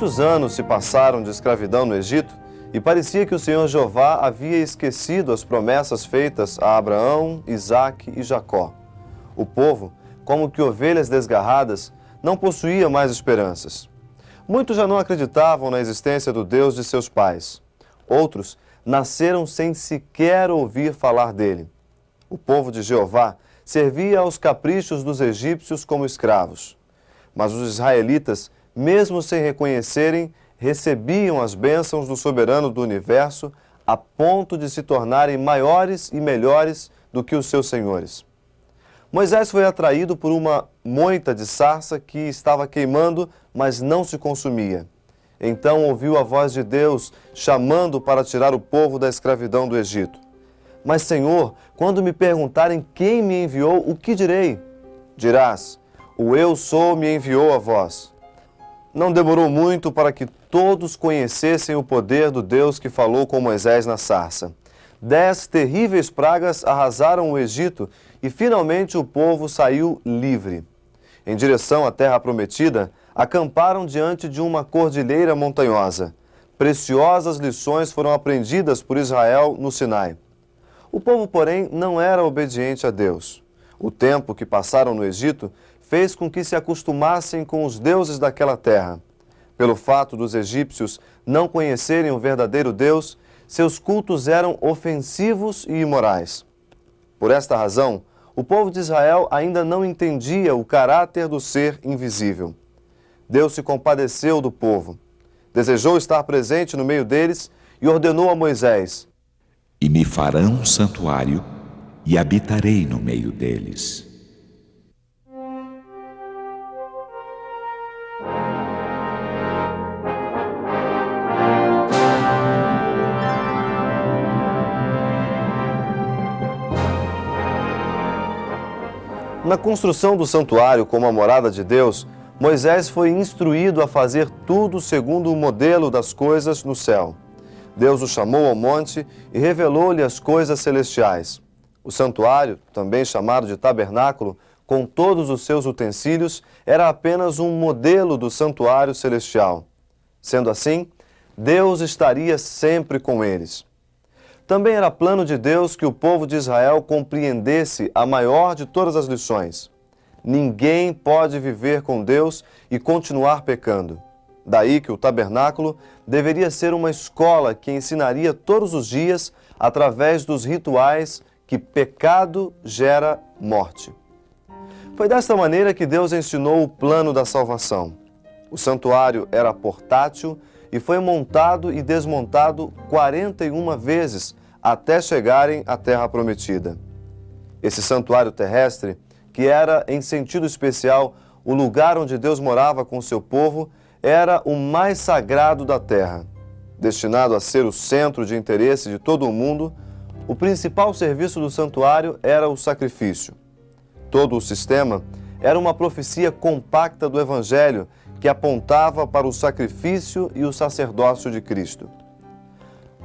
Muitos anos se passaram de escravidão no Egito e parecia que o Senhor Jeová havia esquecido as promessas feitas a Abraão, Isaque e Jacó. O povo, como que ovelhas desgarradas, não possuía mais esperanças. Muitos já não acreditavam na existência do Deus de seus pais. Outros nasceram sem sequer ouvir falar dele. O povo de Jeová servia aos caprichos dos egípcios como escravos. Mas os israelitas, mesmo sem reconhecerem, recebiam as bênçãos do soberano do universo a ponto de se tornarem maiores e melhores do que os seus senhores. Moisés foi atraído por uma moita de sarça que estava queimando, mas não se consumia. Então ouviu a voz de Deus chamando para tirar o povo da escravidão do Egito. Mas, Senhor, quando me perguntarem quem me enviou, o que direi? Dirás, o Eu Sou me enviou a vós. Não demorou muito para que todos conhecessem o poder do Deus que falou com Moisés na sarça. 10 terríveis pragas arrasaram o Egito e finalmente o povo saiu livre. Em direção à terra prometida, acamparam diante de uma cordilheira montanhosa. Preciosas lições foram aprendidas por Israel no Sinai. O povo, porém, não era obediente a Deus. O tempo que passaram no Egito fez com que se acostumassem com os deuses daquela terra. Pelo fato dos egípcios não conhecerem o verdadeiro Deus, seus cultos eram ofensivos e imorais. Por esta razão, o povo de Israel ainda não entendia o caráter do ser invisível. Deus se compadeceu do povo, desejou estar presente no meio deles e ordenou a Moisés: E me farão um santuário e habitarei no meio deles. Na construção do santuário como a morada de Deus, Moisés foi instruído a fazer tudo segundo o modelo das coisas no céu. Deus o chamou ao monte e revelou-lhe as coisas celestiais. O santuário, também chamado de tabernáculo, com todos os seus utensílios, era apenas um modelo do santuário celestial. Sendo assim, Deus estaria sempre com eles. Também era plano de Deus que o povo de Israel compreendesse a maior de todas as lições. Ninguém pode viver com Deus e continuar pecando. Daí que o tabernáculo deveria ser uma escola que ensinaria todos os dias, através dos rituais, que pecado gera morte. Foi desta maneira que Deus ensinou o plano da salvação. O santuário era portátil e foi montado e desmontado 41 vezes até chegarem à Terra Prometida. Esse santuário terrestre, que era, em sentido especial, o lugar onde Deus morava com seu povo, era o mais sagrado da terra. Destinado a ser o centro de interesse de todo o mundo, o principal serviço do santuário era o sacrifício. Todo o sistema era uma profecia compacta do Evangelho que apontava para o sacrifício e o sacerdócio de Cristo.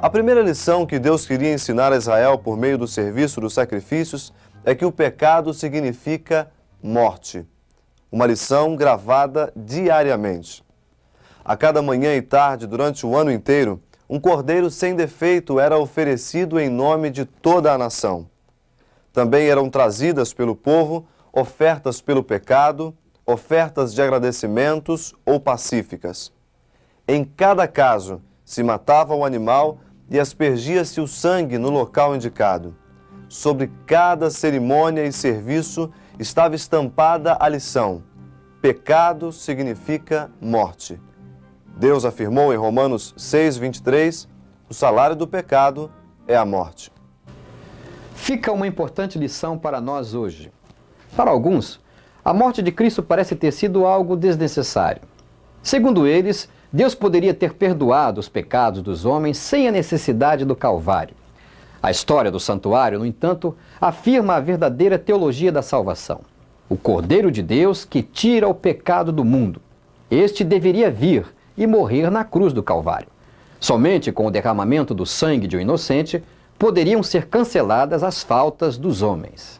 A primeira lição que Deus queria ensinar a Israel por meio do serviço dos sacrifícios é que o pecado significa morte. Uma lição gravada diariamente. A cada manhã e tarde, durante o ano inteiro, um cordeiro sem defeito era oferecido em nome de toda a nação. Também eram trazidas pelo povo ofertas pelo pecado, ofertas de agradecimentos ou pacíficas. Em cada caso, se matava o animal e aspergia-se o sangue no local indicado. Sobre cada cerimônia e serviço estava estampada a lição: pecado significa morte. Deus afirmou em Romanos 6:23, o salário do pecado é a morte. Fica uma importante lição para nós hoje. Para alguns, a morte de Cristo parece ter sido algo desnecessário. Segundo eles, Deus poderia ter perdoado os pecados dos homens sem a necessidade do Calvário. A história do santuário, no entanto, afirma a verdadeira teologia da salvação. O Cordeiro de Deus que tira o pecado do mundo. Este deveria vir e morrer na cruz do Calvário. Somente com o derramamento do sangue de um inocente poderiam ser canceladas as faltas dos homens.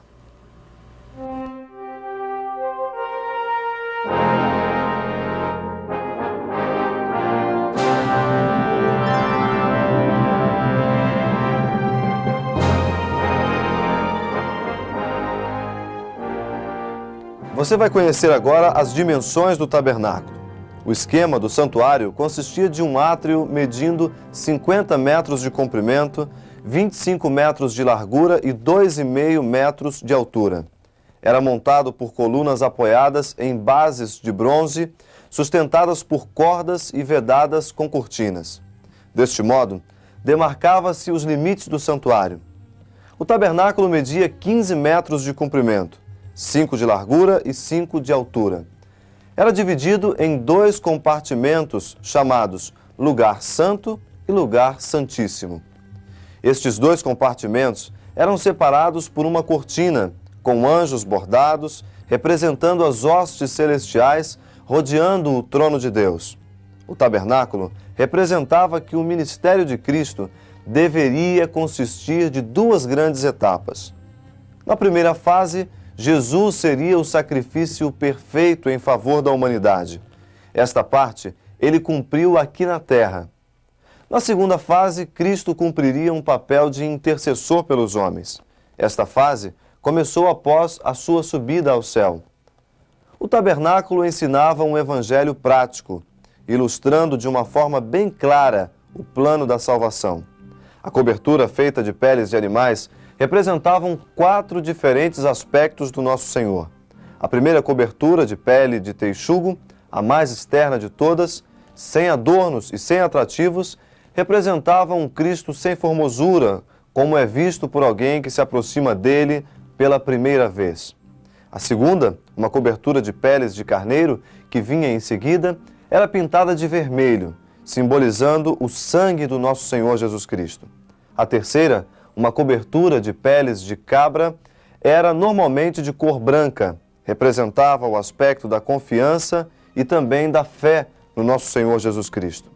Você vai conhecer agora as dimensões do tabernáculo. O esquema do santuário consistia de um átrio medindo 50 metros de comprimento, 25 metros de largura e 2,5 metros de altura. Era montado por colunas apoiadas em bases de bronze, sustentadas por cordas e vedadas com cortinas. Deste modo, demarcava-se os limites do santuário. O tabernáculo media 15 metros de comprimento, 5 de largura e 5 de altura. Era dividido em 2 compartimentos chamados Lugar Santo e Lugar Santíssimo. Estes 2 compartimentos eram separados por uma cortina, com anjos bordados, representando as hostes celestiais, rodeando o trono de Deus. O tabernáculo representava que o ministério de Cristo deveria consistir de 2 grandes etapas. Na primeira fase, Jesus seria o sacrifício perfeito em favor da humanidade. Esta parte ele cumpriu aqui na terra. Na segunda fase, Cristo cumpriria um papel de intercessor pelos homens. Esta fase começou após a sua subida ao céu. O tabernáculo ensinava um evangelho prático, ilustrando de uma forma bem clara o plano da salvação. A cobertura feita de peles de animais representavam 4 diferentes aspectos do nosso Senhor. A primeira cobertura de pele de texugo, a mais externa de todas, sem adornos e sem atrativos, representava um Cristo sem formosura, como é visto por alguém que se aproxima dele pela primeira vez. A segunda, uma cobertura de peles de carneiro, que vinha em seguida, era pintada de vermelho, simbolizando o sangue do nosso Senhor Jesus Cristo. A terceira, uma cobertura de peles de cabra, era normalmente de cor branca, representava o aspecto da confiança e também da fé no nosso Senhor Jesus Cristo.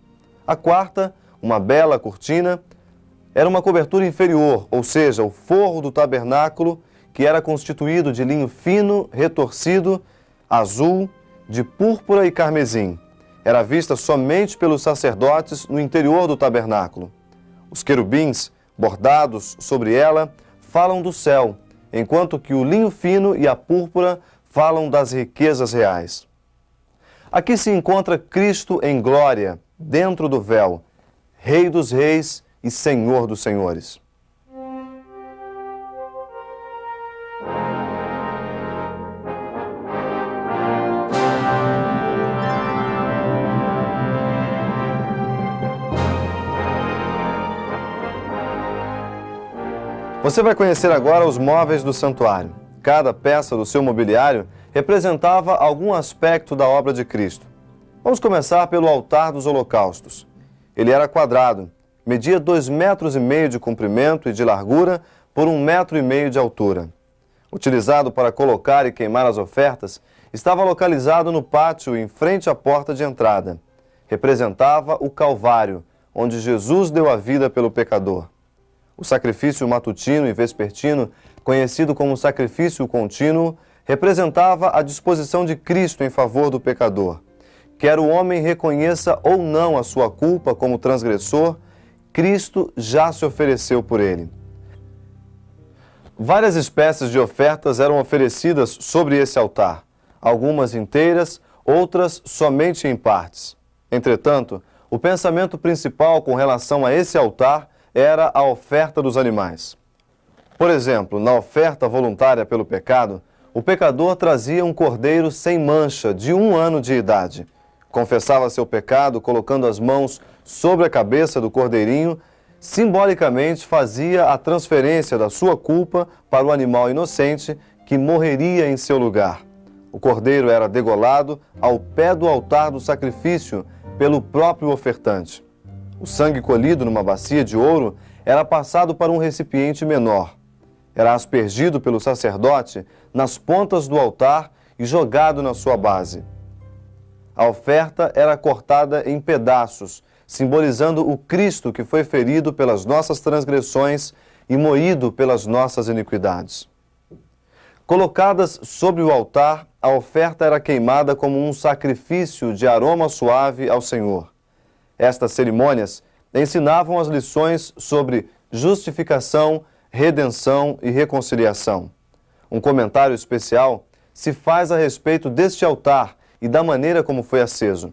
A quarta, uma bela cortina, era uma cobertura inferior, ou seja, o forro do tabernáculo, que era constituído de linho fino, retorcido, azul, de púrpura e carmesim. Era vista somente pelos sacerdotes no interior do tabernáculo. Os querubins, bordados sobre ela, falam do céu, enquanto que o linho fino e a púrpura falam das riquezas reais. Aqui se encontra Cristo em glória, dentro do véu, Rei dos reis e Senhor dos senhores. Você vai conhecer agora os móveis do santuário. Cada peça do seu mobiliário representava algum aspecto da obra de Cristo. Vamos começar pelo altar dos holocaustos. Ele era quadrado, media 2,5 metros de comprimento e de largura por 1,5 metro de altura. Utilizado para colocar e queimar as ofertas, estava localizado no pátio em frente à porta de entrada. Representava o Calvário, onde Jesus deu a vida pelo pecador. O sacrifício matutino e vespertino, conhecido como sacrifício contínuo, representava a disposição de Cristo em favor do pecador. Quer o homem reconheça ou não a sua culpa como transgressor, Cristo já se ofereceu por ele. Várias espécies de ofertas eram oferecidas sobre esse altar, algumas inteiras, outras somente em partes. Entretanto, o pensamento principal com relação a esse altar era a oferta dos animais. Por exemplo, na oferta voluntária pelo pecado, o pecador trazia um cordeiro sem mancha, de 1 ano de idade. Confessava seu pecado colocando as mãos sobre a cabeça do cordeirinho, simbolicamente fazia a transferência da sua culpa para o animal inocente que morreria em seu lugar. O cordeiro era degolado ao pé do altar do sacrifício pelo próprio ofertante. O sangue colhido numa bacia de ouro era passado para um recipiente menor. Era aspergido pelo sacerdote nas pontas do altar e jogado na sua base. A oferta era cortada em pedaços, simbolizando o Cristo que foi ferido pelas nossas transgressões e moído pelas nossas iniquidades. Colocadas sobre o altar, a oferta era queimada como um sacrifício de aroma suave ao Senhor. Estas cerimônias ensinavam as lições sobre justificação, redenção e reconciliação. Um comentário especial se faz a respeito deste altar e da maneira como foi aceso.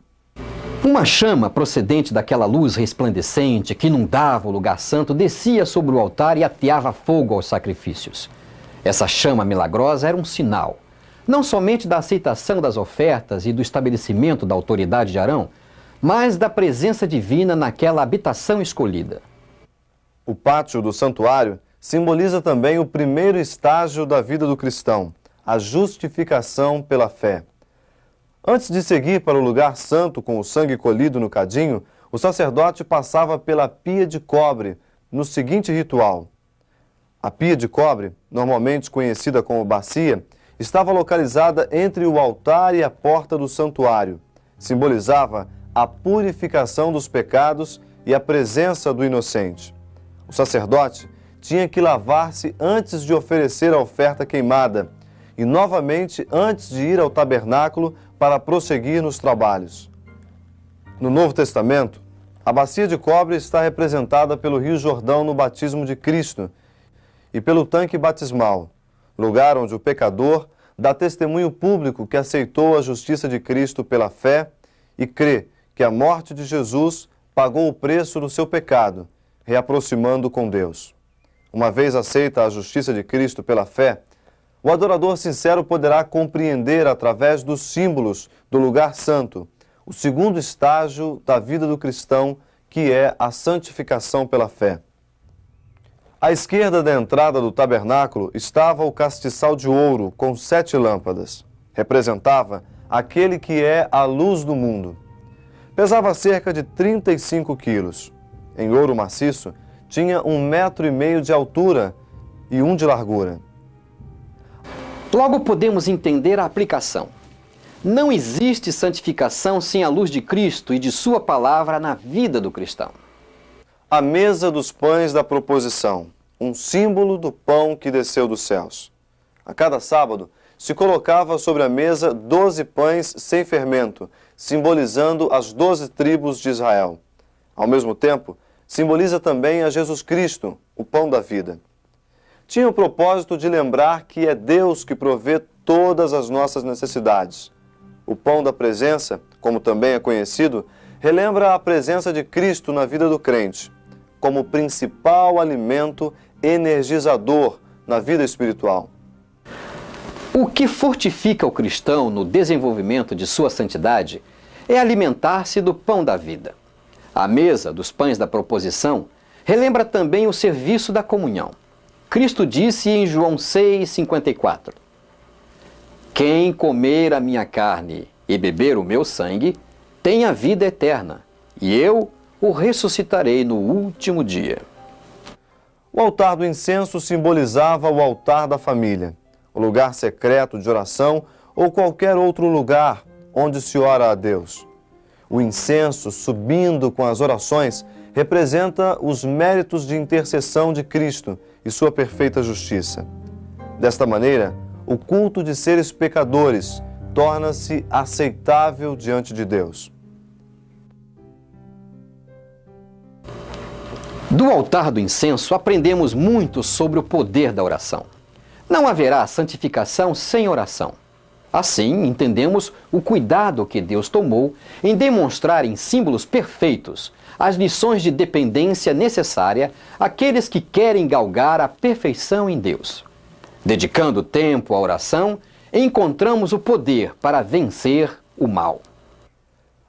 Uma chama procedente daquela luz resplandecente que inundava o lugar santo descia sobre o altar e ateava fogo aos sacrifícios. Essa chama milagrosa era um sinal, não somente da aceitação das ofertas e do estabelecimento da autoridade de Arão, mas da presença divina naquela habitação escolhida. O pátio do santuário simboliza também o primeiro estágio da vida do cristão, a justificação pela fé. Antes de seguir para o lugar santo com o sangue colhido no cadinho, o sacerdote passava pela pia de cobre no seguinte ritual. A pia de cobre, normalmente conhecida como bacia, estava localizada entre o altar e a porta do santuário. Simbolizava a purificação dos pecados e a presença do inocente. O sacerdote tinha que lavar-se antes de oferecer a oferta queimada e novamente antes de ir ao tabernáculo para prosseguir nos trabalhos. No Novo Testamento, a bacia de cobre está representada pelo Rio Jordão no batismo de Cristo e pelo tanque batismal, lugar onde o pecador dá testemunho público que aceitou a justiça de Cristo pela fé e crê que a morte de Jesus pagou o preço do seu pecado, reaproximando com Deus. Uma vez aceita a justiça de Cristo pela fé, o adorador sincero poderá compreender através dos símbolos do lugar santo o segundo estágio da vida do cristão, que é a santificação pela fé. À esquerda da entrada do tabernáculo estava o castiçal de ouro com 7 lâmpadas. Representava aquele que é a luz do mundo. Pesava cerca de 35 quilos. Em ouro maciço, tinha 1,5 metro de altura e 1 de largura. Logo podemos entender a aplicação. Não existe santificação sem a luz de Cristo e de sua palavra na vida do cristão. A mesa dos pães da proposição, um símbolo do pão que desceu dos céus. A cada sábado se colocava sobre a mesa 12 pães sem fermento, simbolizando as 12 tribos de Israel. Ao mesmo tempo, simboliza também a Jesus Cristo, o pão da vida. Tinha o propósito de lembrar que é Deus que provê todas as nossas necessidades. O pão da presença, como também é conhecido, relembra a presença de Cristo na vida do crente, como principal alimento energizador na vida espiritual. O que fortifica o cristão no desenvolvimento de sua santidade é alimentar-se do pão da vida. A mesa dos pães da proposição relembra também o serviço da comunhão. Cristo disse em João 6,54: Quem comer a minha carne e beber o meu sangue, tem a vida eterna, e eu o ressuscitarei no último dia. O altar do incenso simbolizava o altar da família, o lugar secreto de oração ou qualquer outro lugar onde se ora a Deus. O incenso, subindo com as orações, representa os méritos de intercessão de Cristo e sua perfeita justiça. Desta maneira, o culto de seres pecadores torna-se aceitável diante de Deus. Do altar do incenso aprendemos muito sobre o poder da oração. Não haverá santificação sem oração. Assim, entendemos o cuidado que Deus tomou em demonstrar em símbolos perfeitos as lições de dependência necessária àqueles que querem galgar a perfeição em Deus. Dedicando tempo à oração, encontramos o poder para vencer o mal.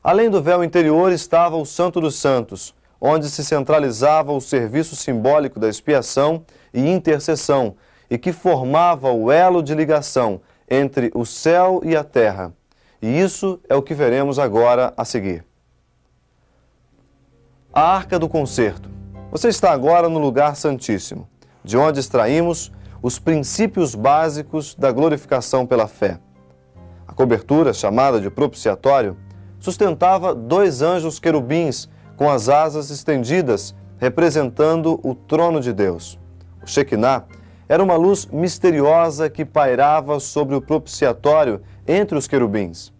Além do véu interior estava o Santo dos Santos, onde se centralizava o serviço simbólico da expiação e intercessão, e que formava o elo de ligação entre o céu e a terra. E isso é o que veremos agora a seguir. A Arca do Concerto. Você está agora no lugar santíssimo, de onde extraímos os princípios básicos da glorificação pela fé. A cobertura, chamada de propiciatório, sustentava 2 anjos querubins com as asas estendidas, representando o trono de Deus. O Shekinah era uma luz misteriosa que pairava sobre o propiciatório entre os querubins.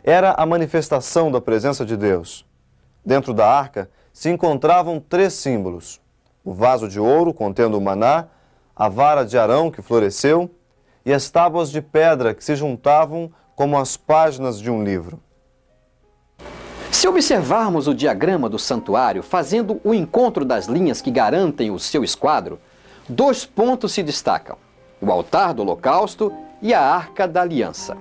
Era a manifestação da presença de Deus. Dentro da arca se encontravam 3 símbolos: o vaso de ouro contendo o maná, a vara de Arão que floresceu e as tábuas de pedra que se juntavam como as páginas de um livro. Se observarmos o diagrama do santuário, fazendo o encontro das linhas que garantem o seu esquadro, 2 pontos se destacam: o altar do holocausto e a arca da aliança.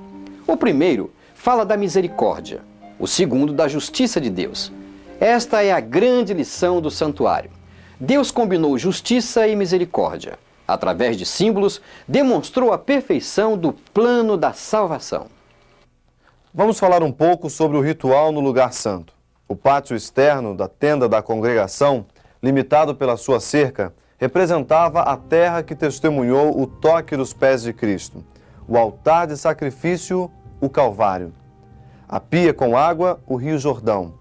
O primeiro fala da misericórdia, o segundo da justiça de Deus. Esta é a grande lição do santuário. Deus combinou justiça e misericórdia. Através de símbolos, demonstrou a perfeição do plano da salvação. Vamos falar um pouco sobre o ritual no lugar santo. O pátio externo da tenda da congregação, limitado pela sua cerca, representava a terra que testemunhou o toque dos pés de Cristo, o altar de sacrifício, o Calvário, a pia com água, o Rio Jordão.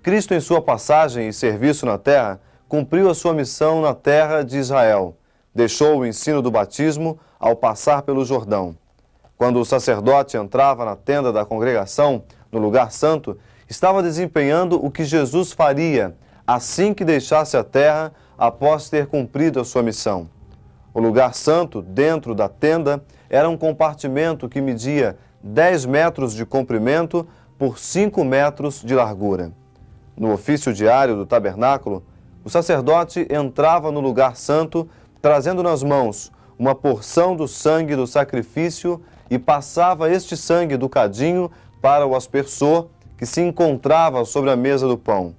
Cristo, em sua passagem e serviço na terra, cumpriu a sua missão na terra de Israel. Deixou o ensino do batismo ao passar pelo Jordão. Quando o sacerdote entrava na tenda da congregação, no lugar santo, estava desempenhando o que Jesus faria assim que deixasse a terra após ter cumprido a sua missão. O lugar santo, dentro da tenda, era um compartimento que media 10 metros de comprimento por 5 metros de largura. No ofício diário do tabernáculo, o sacerdote entrava no lugar santo, trazendo nas mãos uma porção do sangue do sacrifício e passava este sangue do cadinho para o aspersor que se encontrava sobre a mesa do pão.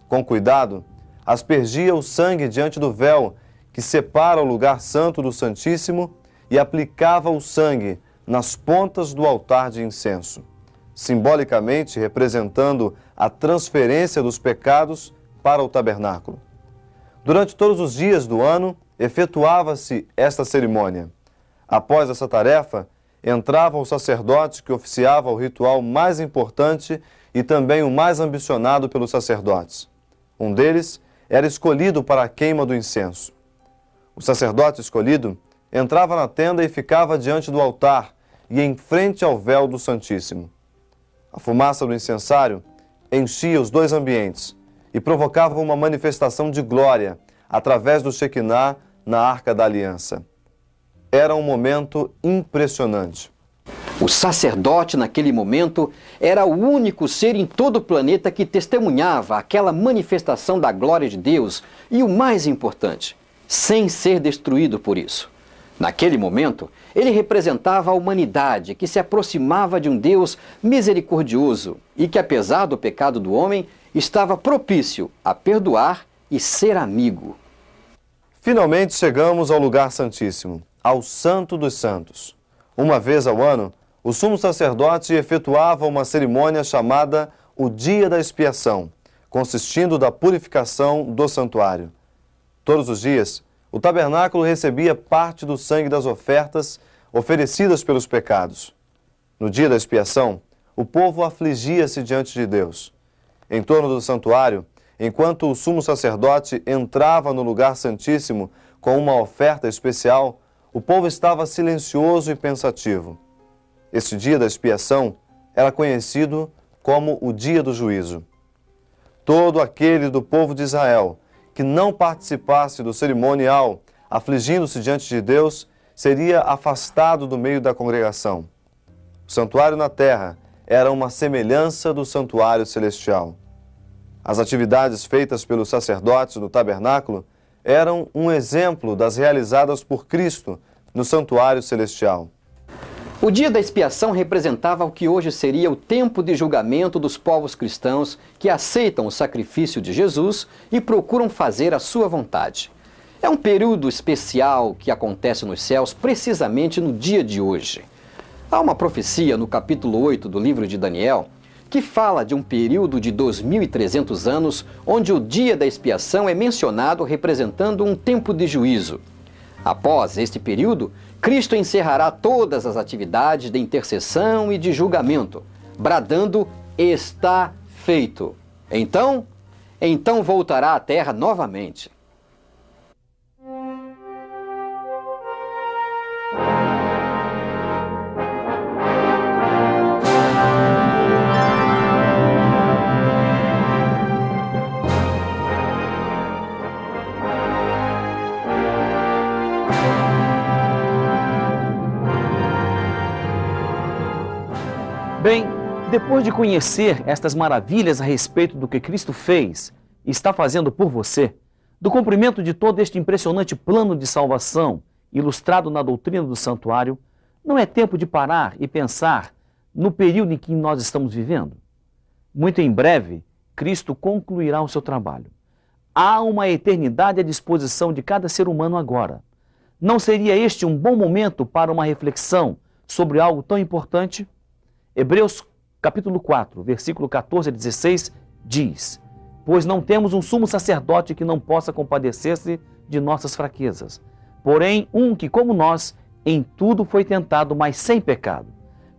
Com cuidado, aspergia o sangue diante do véu que separa o lugar santo do Santíssimo e aplicava o sangue nas pontas do altar de incenso, simbolicamente representando a transferência dos pecados para o tabernáculo. Durante todos os dias do ano, efetuava-se esta cerimônia. Após essa tarefa, entrava o sacerdote que oficiava o ritual mais importante e também o mais ambicionado pelos sacerdotes. Um deles era escolhido para a queima do incenso. O sacerdote escolhido entrava na tenda e ficava diante do altar e em frente ao véu do Santíssimo. A fumaça do incensário enchia os 2 ambientes e provocava uma manifestação de glória através do Shekinah na Arca da Aliança. Era um momento impressionante. O sacerdote, naquele momento, era o único ser em todo o planeta que testemunhava aquela manifestação da glória de Deus e, o mais importante, sem ser destruído por isso. Naquele momento, ele representava a humanidade que se aproximava de um Deus misericordioso e que, apesar do pecado do homem, estava propício a perdoar e ser amigo. Finalmente chegamos ao lugar santíssimo, ao Santo dos Santos. Uma vez ao ano, o sumo sacerdote efetuava uma cerimônia chamada o Dia da Expiação, consistindo da purificação do santuário. Todos os dias, o tabernáculo recebia parte do sangue das ofertas oferecidas pelos pecados. No dia da expiação, o povo afligia-se diante de Deus. Em torno do santuário, enquanto o sumo sacerdote entrava no lugar santíssimo com uma oferta especial, o povo estava silencioso e pensativo. Este dia da expiação era conhecido como o dia do juízo. Todo aquele do povo de Israel que não participasse do cerimonial, afligindo-se diante de Deus, seria afastado do meio da congregação. O santuário na terra era uma semelhança do santuário celestial. As atividades feitas pelos sacerdotes no tabernáculo eram um exemplo das realizadas por Cristo no santuário celestial. O dia da expiação representava o que hoje seria o tempo de julgamento dos povos cristãos que aceitam o sacrifício de Jesus e procuram fazer a sua vontade. É um período especial que acontece nos céus precisamente no dia de hoje. Há uma profecia no capítulo 8 do livro de Daniel que fala de um período de 2.300 anos onde o dia da expiação é mencionado representando um tempo de juízo. Após este período, Cristo encerrará todas as atividades de intercessão e de julgamento, bradando: está feito. Então voltará à terra novamente. Bem, depois de conhecer estas maravilhas a respeito do que Cristo fez e está fazendo por você, do cumprimento de todo este impressionante plano de salvação ilustrado na doutrina do santuário, não é tempo de parar e pensar no período em que nós estamos vivendo? Muito em breve, Cristo concluirá o seu trabalho. Há uma eternidade à disposição de cada ser humano agora. Não seria este um bom momento para uma reflexão sobre algo tão importante? Hebreus capítulo 4, versículo 14 a 16 diz: pois não temos um sumo sacerdote que não possa compadecer-se de nossas fraquezas, porém um que, como nós, em tudo foi tentado, mas sem pecado.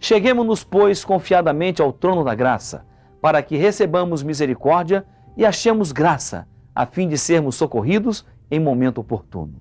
Cheguemo-nos, pois, confiadamente ao trono da graça, para que recebamos misericórdia e achemos graça, a fim de sermos socorridos em momento oportuno.